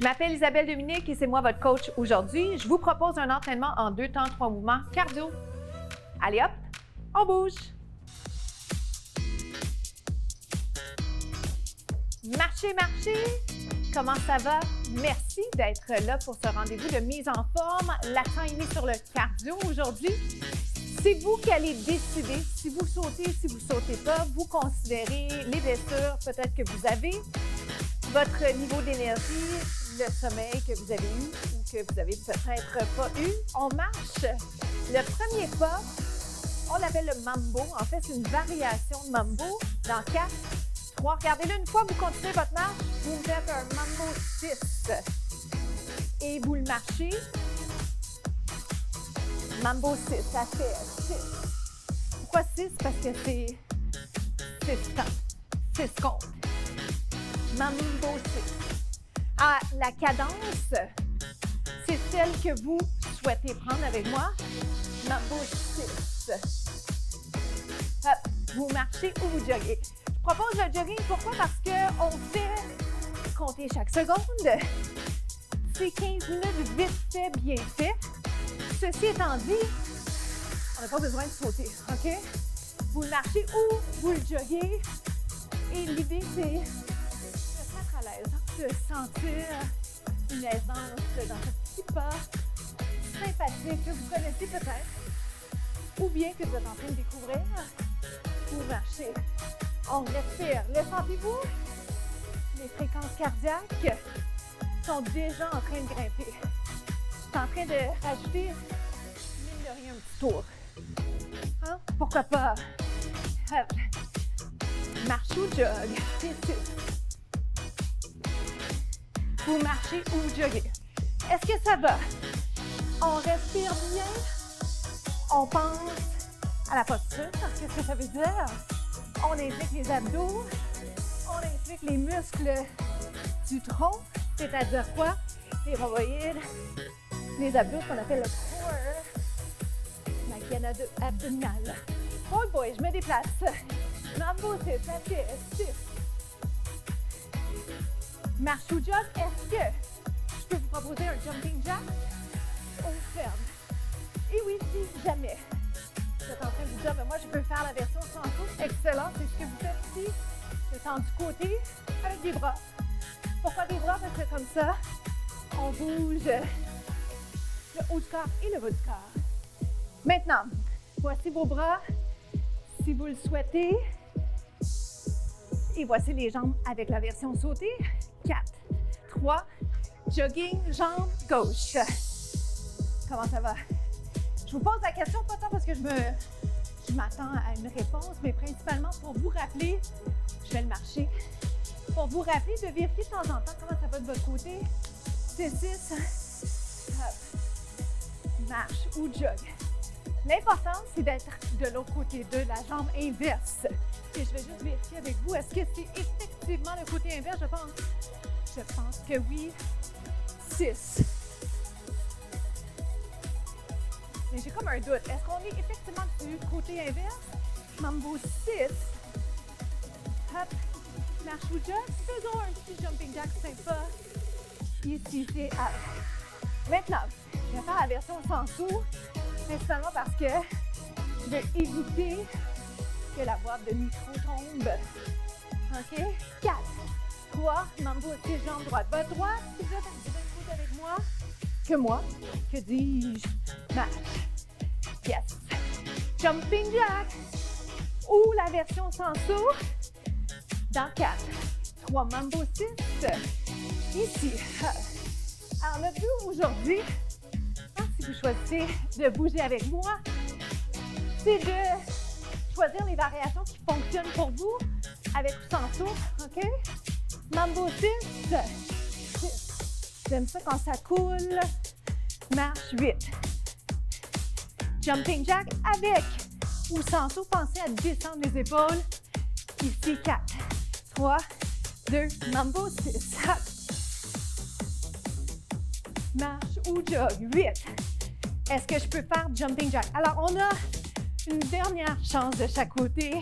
m'appelle Isabelle Dominique et c'est moi votre coach aujourd'hui. Je vous propose un entraînement en 2 temps, 3 mouvements cardio. Allez hop, on bouge. Marchez, marchez. Comment ça va? Merci d'être là pour ce rendez-vous de mise en forme. L'accent est mis sur le cardio aujourd'hui. C'est vous qui allez décider si vous sautez, si vous ne sautez pas. Vous considérez les blessures peut-être que vous avez, votre niveau d'énergie, le sommeil que vous avez eu ou que vous avez peut-être pas eu. On marche. Le premier pas, on l'appelle le mambo. En fait, c'est une variation de mambo dans 4, 3. Regardez-le une fois, vous continuez votre marche, vous faites un mambo 6 et vous le marchez. Mambo 6, ça fait 6. Pourquoi 6? Parce que c'est 6 temps, 6 comptes. Mambo 6. Ah, la cadence, c'est celle que vous souhaitez prendre avec moi. Mambo 6. Hop, vous marchez ou vous joguez. Je propose le jogging, pourquoi? Parce qu'on fait compter chaque seconde. C'est 15 minutes vite fait, bien fait. Ceci étant dit, on n'a pas besoin de sauter, OK? Vous le marchez ou vous le joguez. Et l'idée, c'est de se mettre à l'aise, de sentir une aisance dans ce petit pas sympathique que vous connaissez peut-être, ou bien que vous êtes en train de découvrir. Vous marchez. On respire. Le sentez-vous? Les fréquences cardiaques sont déjà en train de grimper. Je suis en train de rajouter, mine de rien, un petit tour. Hein? Pourquoi pas? Hop. Marche ou jog. C'est tout. Vous marchez ou vous joguez. Est-ce que ça va? On respire bien. On pense à la posture. Qu'est-ce que ça veut dire? On implique les abdos. On implique les muscles du tronc. C'est-à-dire quoi? Les rhomboïdes. Les abdos, ce qu'on appelle le core. La gaine abdominale. Oh boy, je me déplace. Mambo, c'est ça fait 6. Marche ou jog, est-ce que je peux vous proposer un jumping jack? On ferme. Et oui, si jamais vous êtes en train de vous dire, mais moi je peux faire la version sans souffle. Excellent, c'est ce que vous faites ici. Le temps du côté avec des bras. Pourquoi des bras? Parce que comme ça, on bouge le haut du corps et le bas du corps. Maintenant, voici vos bras, si vous le souhaitez. Et voici les jambes avec la version sautée. 4, 3, jogging, jambe gauche. Comment ça va? Je vous pose la question, pas tant parce que je m'attends à une réponse, mais principalement pour vous rappeler, je vais le marcher, pour vous rappeler de vérifier de temps en temps comment ça va de votre côté. C'est 6, hop, marche ou jog. L'important, c'est d'être de l'autre côté de la jambe inverse. Et je vais juste vérifier avec vous, est-ce que c'est effectivement le côté inverse? Je pense que oui. 6. Mais j'ai comme un doute. Est-ce qu'on est effectivement du côté inverse? Mambo 6. Hop, marche ou jog. Faisons un petit jumping jack sympa. Ici, c'est à. Maintenant, je vais faire la version sans saut, principalement parce que je vais éviter que la boîte de micro tombe. OK? 4, 3, mambo 6, jambe droite. Votre droite, si vous êtes un petit peu avec moi, que dis-je? Marche. Yes. Jumping jack. Ou la version sans saut. Dans 4, 3, mambo 6. Ici. Alors, le but aujourd'hui, si vous choisissez de bouger avec moi, c'est de choisir les variations qui fonctionnent pour vous, avec ou sans saut, OK? Mambo 6. J'aime ça quand ça coule. Marche 8. Jumping jack avec ou sans saut, pensez à descendre les épaules. Ici, 4, 3, 2, mambo 6. Hop. Marche ou jog. 8. Est-ce que je peux faire jumping jack? Alors, on a une dernière chance de chaque côté.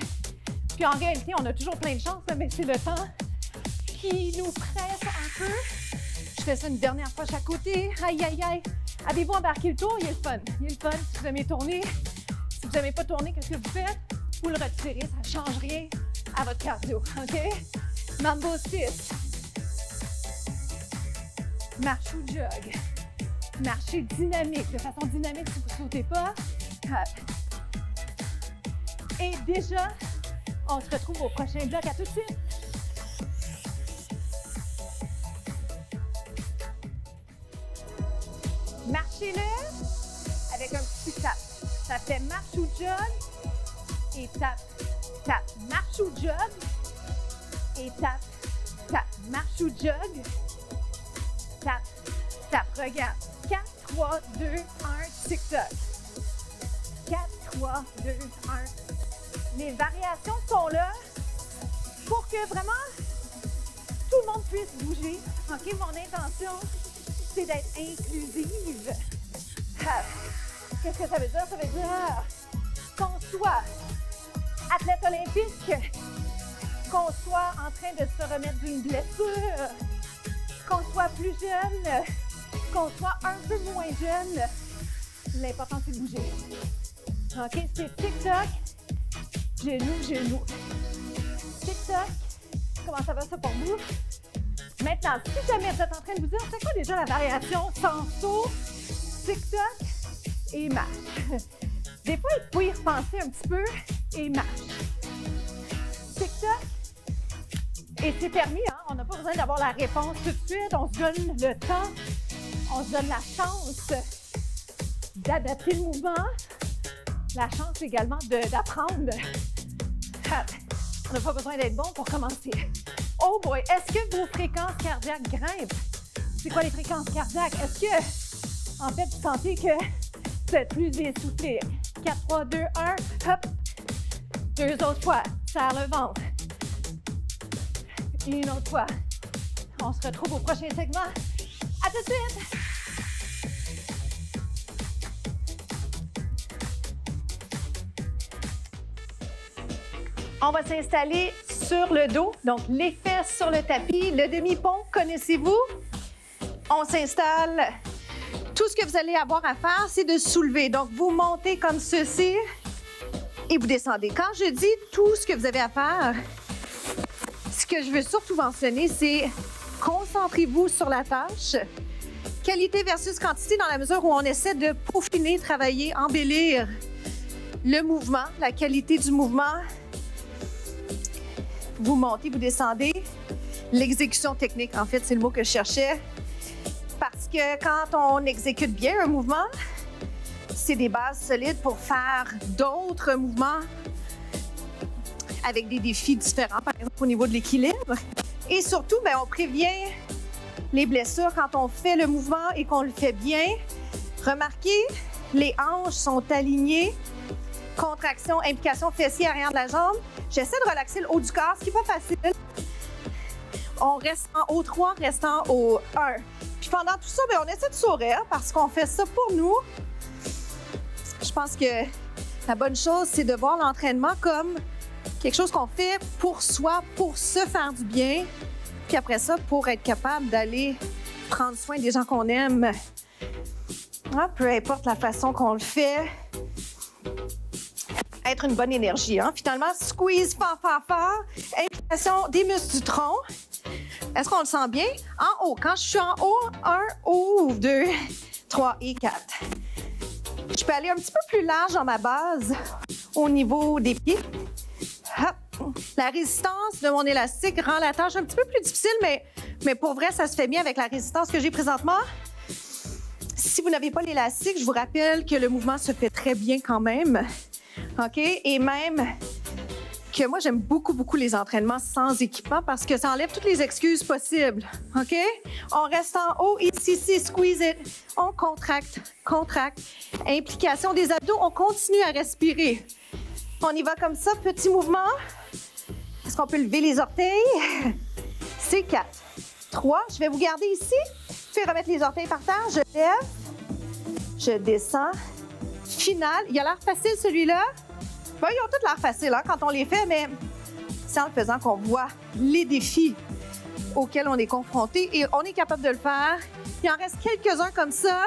Puis en réalité, on a toujours plein de chances, mais c'est le temps qui nous presse un peu. fais ça une dernière fois chaque côté. Aïe, aïe, aïe. Avez-vous embarqué le tour? Il est le fun. Il est le fun. Si vous aimez tourner, si vous n'aimez pas tourner, qu'est-ce que vous faites? Vous le retirez, ça ne change rien à votre cardio. OK? Mambo 6. Marche ou jog. Marchez dynamique, de façon dynamique si vous ne sautez pas. Et déjà, on se retrouve au prochain bloc. À tout de suite. Marchez-le avec un petit tap. Ça fait marche ou jog et tap, tap. Marche ou jog et tap, tap. Marche ou jog, tap, tap. Regarde. 4, 3, 2, 1, TikTok. 4, 3, 2, 1. Les variations sont là pour que vraiment tout le monde puisse bouger. OK, mon intention, c'est d'être inclusive. Qu'est-ce que ça veut dire? Ça veut dire qu'on soit athlète olympique, qu'on soit en train de se remettre d'une blessure, qu'on soit plus jeune, qu'on soit un peu moins jeune. L'important, c'est de bouger. OK, c'est TikTok, genou, genou. TikTok, comment ça va ça pour vous? Maintenant, si jamais vous êtes en train de vous dire, c'est quoi déjà la variation sans saut, TikTok et marche? Des fois, il faut y repenser un petit peu et marche. TikTok, et c'est permis, hein? On n'a pas besoin d'avoir la réponse tout de suite, on se donne le temps, on se donne la chance d'adapter le mouvement, la chance également d'apprendre. On n'a pas besoin d'être bon pour commencer. Oh boy, est-ce que vos fréquences cardiaques grimpent? C'est quoi les fréquences cardiaques? Est-ce que, en fait, vous sentez que vous êtes plus essoufflé? 4, 3, 2, 1, hop! 2 autres fois, serre le ventre. Une autre fois. On se retrouve au prochain segment. À tout de suite! On va s'installer sur le dos, donc les fesses sur le tapis, le demi-pont, connaissez-vous? On s'installe. Tout ce que vous allez avoir à faire, c'est de soulever. Donc, vous montez comme ceci et vous descendez. Quand je dis tout ce que vous avez à faire, ce que je veux surtout mentionner, c'est concentrez-vous sur la tâche. Qualité versus quantité dans la mesure où on essaie de peaufiner, travailler, embellir le mouvement, la qualité du mouvement. Vous montez, vous descendez. L'exécution technique, en fait, c'est le mot que je cherchais. Parce que quand on exécute bien un mouvement, c'est des bases solides pour faire d'autres mouvements avec des défis différents, par exemple au niveau de l'équilibre. Et surtout, bien, on prévient les blessures quand on fait le mouvement et qu'on le fait bien. Remarquez, les hanches sont alignées. Contraction, implication fessier arrière de la jambe. J'essaie de relaxer le haut du corps, ce qui n'est pas facile. On reste en haut 3, reste en haut 1. Puis pendant tout ça, bien, on essaie de sourire parce qu'on fait ça pour nous. Je pense que la bonne chose, c'est de voir l'entraînement comme quelque chose qu'on fait pour soi, pour se faire du bien. Puis après ça, pour être capable d'aller prendre soin des gens qu'on aime. Peu importe la façon qu'on le fait. Être une bonne énergie. Hein? Finalement, squeeze fort, fort, fort. Implication des muscles du tronc. Est-ce qu'on le sent bien? En haut. Quand je suis en haut, 1, ouvre, 2, 3 et 4. Je peux aller un petit peu plus large dans ma base au niveau des pieds. Hop. La résistance de mon élastique rend la tâche un petit peu plus difficile, mais pour vrai, ça se fait bien avec la résistance que j'ai présentement. Si vous n'avez pas l'élastique, je vous rappelle que le mouvement se fait très bien quand même. OK? Et même que moi, j'aime beaucoup, beaucoup les entraînements sans équipement parce que ça enlève toutes les excuses possibles. OK? On reste en haut, ici, squeeze it. On contracte, contracte. Implication des abdos, on continue à respirer. On y va comme ça, petit mouvement. Est-ce qu'on peut lever les orteils? C'est 4. 3, je vais vous garder ici. Je vais remettre les orteils par terre. Je lève, je descends. Final. Il a l'air facile, celui-là. Bon, ils ont tous l'air faciles hein, quand on les fait, mais c'est en le faisant qu'on voit les défis auxquels on est confronté et on est capable de le faire. Il en reste quelques-uns comme ça.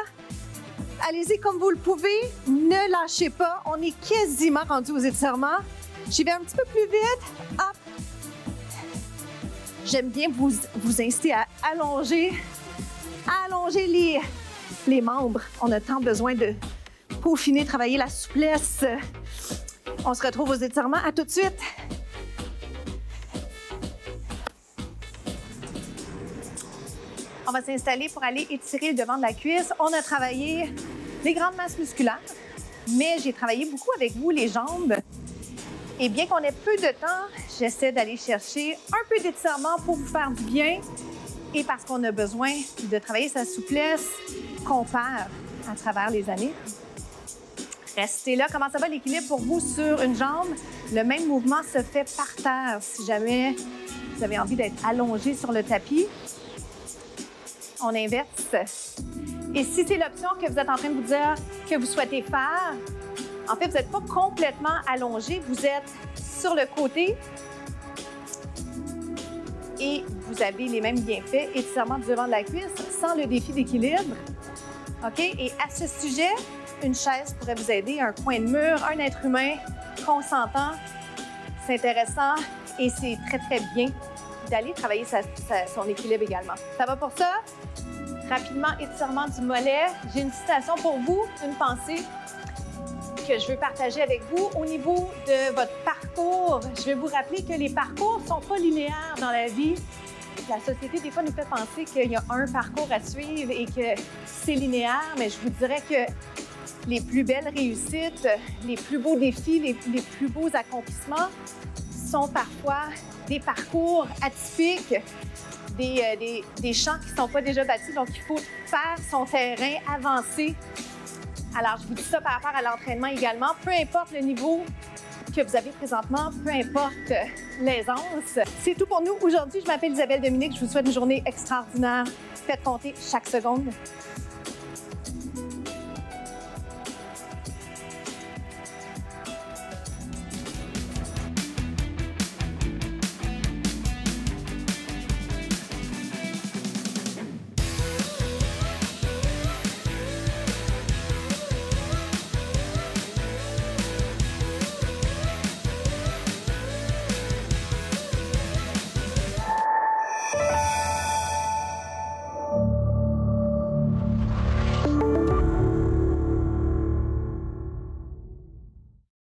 Allez-y comme vous le pouvez. Ne lâchez pas. On est quasiment rendu aux étirements. J'y vais un petit peu plus vite. Hop. J'aime bien vous inciter à allonger les membres. On a tant besoin de peaufiner, travailler la souplesse. On se retrouve aux étirements. À tout de suite. On va s'installer pour aller étirer le devant de la cuisse. On a travaillé les grandes masses musculaires, mais j'ai travaillé beaucoup avec vous les jambes. Et bien qu'on ait peu de temps, j'essaie d'aller chercher un peu d'étirement pour vous faire du bien et parce qu'on a besoin de travailler sa souplesse qu'on perd à travers les années. Restez là. Comment ça va l'équilibre pour vous sur une jambe? Le même mouvement se fait par terre si jamais vous avez envie d'être allongé sur le tapis. On inverse. Et si c'est l'option que vous êtes en train de vous dire que vous souhaitez faire, en fait, vous n'êtes pas complètement allongé, vous êtes sur le côté et vous avez les mêmes bienfaits, étirement du devant de la cuisse, sans le défi d'équilibre. OK? Et à ce sujet, une chaise pourrait vous aider, un coin de mur, un être humain consentant. C'est intéressant et c'est très, très bien d'aller travailler son équilibre également. Ça va pour ça? Rapidement, étirement du mollet. J'ai une citation pour vous, une pensée que je veux partager avec vous. Au niveau de votre parcours, je vais vous rappeler que les parcours ne sont pas linéaires dans la vie. La société, des fois, nous fait penser qu'il y a un parcours à suivre et que c'est linéaire, mais je vous dirais que les plus belles réussites, les plus beaux défis, les plus beaux accomplissements sont parfois des parcours atypiques, des champs qui ne sont pas déjà bâtis. Donc, il faut faire son terrain, avancer. Alors, je vous dis ça par rapport à l'entraînement également. Peu importe le niveau que vous avez présentement, peu importe l'aisance. C'est tout pour nous aujourd'hui. Je m'appelle Isabelle Dominique. Je vous souhaite une journée extraordinaire. Faites compter chaque seconde.